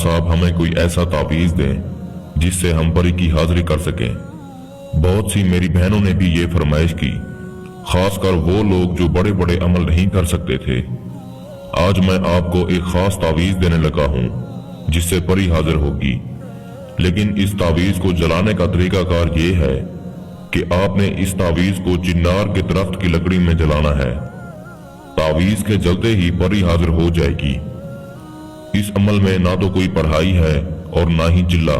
साहब हमें कोई ऐसा तावीज़ दें जिससे हम परी की हाजिरी कर सकें। बहुत सी मेरी बहनों ने भी ये फरमाइश की, खासकर वो लोग जो बड़े बड़े अमल नहीं कर सकते थे। आज मैं आपको एक खास तावीज़ देने लगा हूँ जिससे परी हाजिर होगी। लेकिन इस तावीज़ को जलाने का तरीकाकार ये है कि आपने इस तावीज़ को चिन्नार के दरख्त की लकड़ी में जलाना है। तावीज़ के जलते ही परी हाजिर हो जाएगी। इस अमल में ना तो कोई पढ़ाई है और ना ही चिल्ला।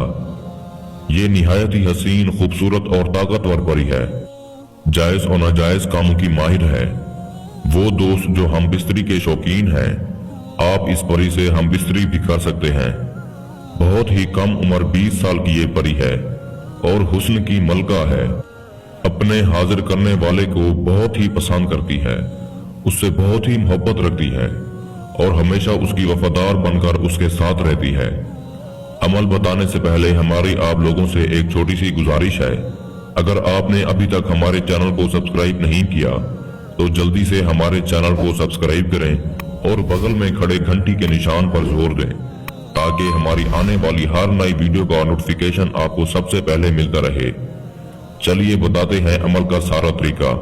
ये निहायत ही हसीन, खूबसूरत और ताकतवर परी है। जायज और नाजायज कामों की माहिर है। वो दोस्त जो हम बिस्तरी के शौकीन हैं, आप इस परी से हम बिस्तरी भी कर सकते हैं। बहुत ही कम उम्र 20 साल की ये परी है और हुस्न की मलका है। अपने हाजिर करने वाले को बहुत ही पसंद करती है, उससे बहुत ही मोहब्बत रखती है और हमेशा उसकी वफादार बनकर उसके साथ रहती है। अमल बताने से पहले हमारी आप लोगों से एक छोटी सी गुजारिश है, अगर आपने अभी तक हमारे चैनल को सब्सक्राइब नहीं किया तो जल्दी से हमारे चैनल को सब्सक्राइब करें और बगल में खड़े घंटी के निशान पर जोर दें ताकि हमारी आने वाली हर नई वीडियो का नोटिफिकेशन आपको सबसे पहले मिलता रहे। चलिए बताते हैं अमल का सारा तरीका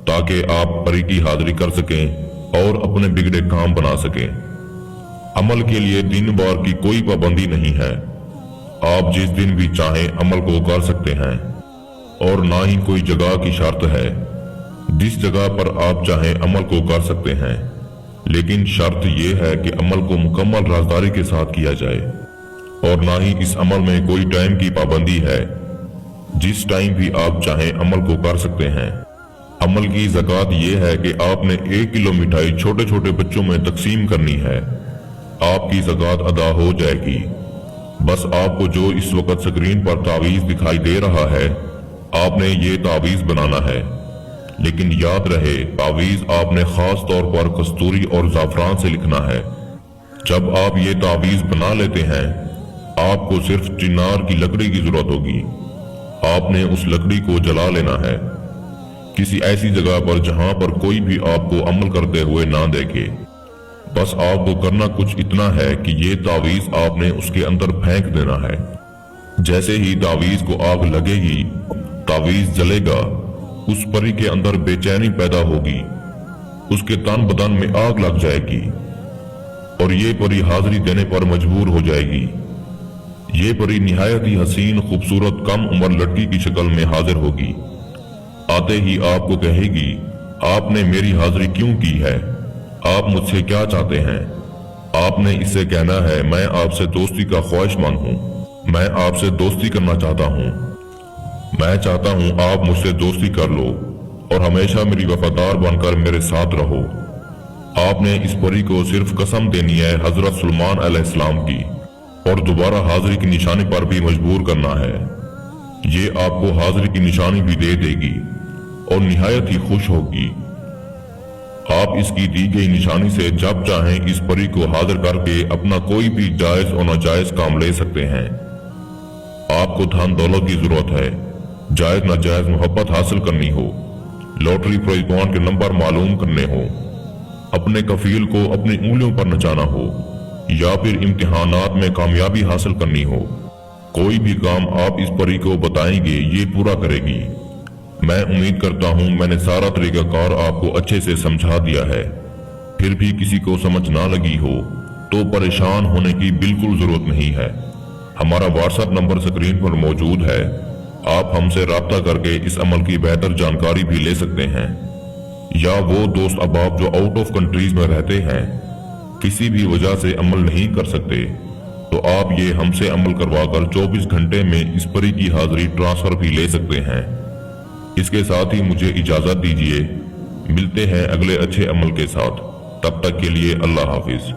ताकि आप परी की हाजिरी कर सकें और अपने बिगड़े काम बना सकें। अमल के लिए दिन वार की कोई पाबंदी नहीं है। आप जिस दिन भी चाहें अमल को कर सकते हैं और ना ही कोई जगह की शर्त है। जिस जगह पर आप चाहें अमल को कर सकते हैं, लेकिन शर्त यह है कि अमल को मुकम्मल राजदारी के साथ किया जाए और ना ही इस अमल में कोई टाइम की पाबंदी है। जिस टाइम भी आप चाहें अमल को कर सकते हैं। अमल की ज़कात यह है कि आपने 1 किलो मिठाई छोटे छोटे बच्चों में तकसीम करनी है। आपकी ज़कात अदा हो जाएगी। बस आपको जो इस वक्त स्क्रीन पर तावीज़ दिखाई दे रहा है, आपने ये तावीज़ बनाना है। लेकिन याद रहे, तावीज़ आपने खास तौर पर कस्तूरी और ज़ाफ़रान से लिखना है। जब आप ये तावीज़ बना लेते हैं, आपको सिर्फ चिनार की लकड़ी की जरूरत होगी। आपने उस लकड़ी को जला लेना है किसी ऐसी जगह पर जहां पर कोई भी आपको अमल करते हुए ना देखे। बस आपको करना कुछ इतना है कि ये तावीज़ आपने उसके अंदर फेंक देना है। जैसे ही तावीज़ को आग लगेगी, तावीज़ जलेगा, उस परी के अंदर बेचैनी पैदा होगी, उसके तन बदन में आग लग जाएगी और ये परी हाजिरी देने पर मजबूर हो जाएगी। ये परी निहायत ही हसीन, खूबसूरत, कम उम्र लड़की की शक्ल में हाजिर होगी। आते ही आपको कहेगी, आपने मेरी हाजिरी क्यों की है? आप मुझसे क्या चाहते हैं? आपने इससे कहना है, मैं आपसे दोस्ती का ख्वाहिशमंद हूँ, मैं आपसे दोस्ती करना चाहता हूँ, मैं चाहता हूँ आप मुझसे दोस्ती कर लो और हमेशा मेरी वफादार बनकर मेरे साथ रहो। आपने इस परी को सिर्फ कसम देनी है हजरत सुलेमान अलैहिस्सलाम की और दोबारा हाजिरी की निशानी पर भी मजबूर करना है। ये आपको हाजिरी की निशानी भी दे देगी और निहायत ही खुश होगी। आप इसकी दी गई निशानी से जब चाहें इस परी को हाजिर करके अपना कोई भी जायज और नाजायज काम ले सकते हैं। आपको धन दौलत की जरूरत है, जायज नाजायज मोहब्बत हासिल करनी हो, लॉटरी प्राइज बॉन्ड के नंबर मालूम करने हो, अपने कफील को अपनी उंगलियों पर नचाना हो या फिर इम्तिहानात में कामयाबी हासिल करनी हो, कोई भी काम आप इस परी को बताएंगे ये पूरा करेगी। मैं उम्मीद करता हूँ मैंने सारा तरीकाकार आपको अच्छे से समझा दिया है। फिर भी किसी को समझ ना लगी हो तो परेशान होने की बिल्कुल जरूरत नहीं है। हमारा व्हाट्सएप नंबर स्क्रीन पर मौजूद है। आप हमसे राब्ता करके इस अमल की बेहतर जानकारी भी ले सकते हैं। या वो दोस्त अहबाब जो आउट ऑफ कंट्रीज में रहते हैं, किसी भी वजह से अमल नहीं कर सकते, तो आप ये हमसे अमल करवाकर 24 घंटे में इस परी की हाजिरी ट्रांसफर भी ले सकते हैं। इसके साथ ही मुझे इजाजत दीजिए। मिलते हैं अगले अच्छे अमल के साथ। तब तक के लिए अल्लाह हाफिज।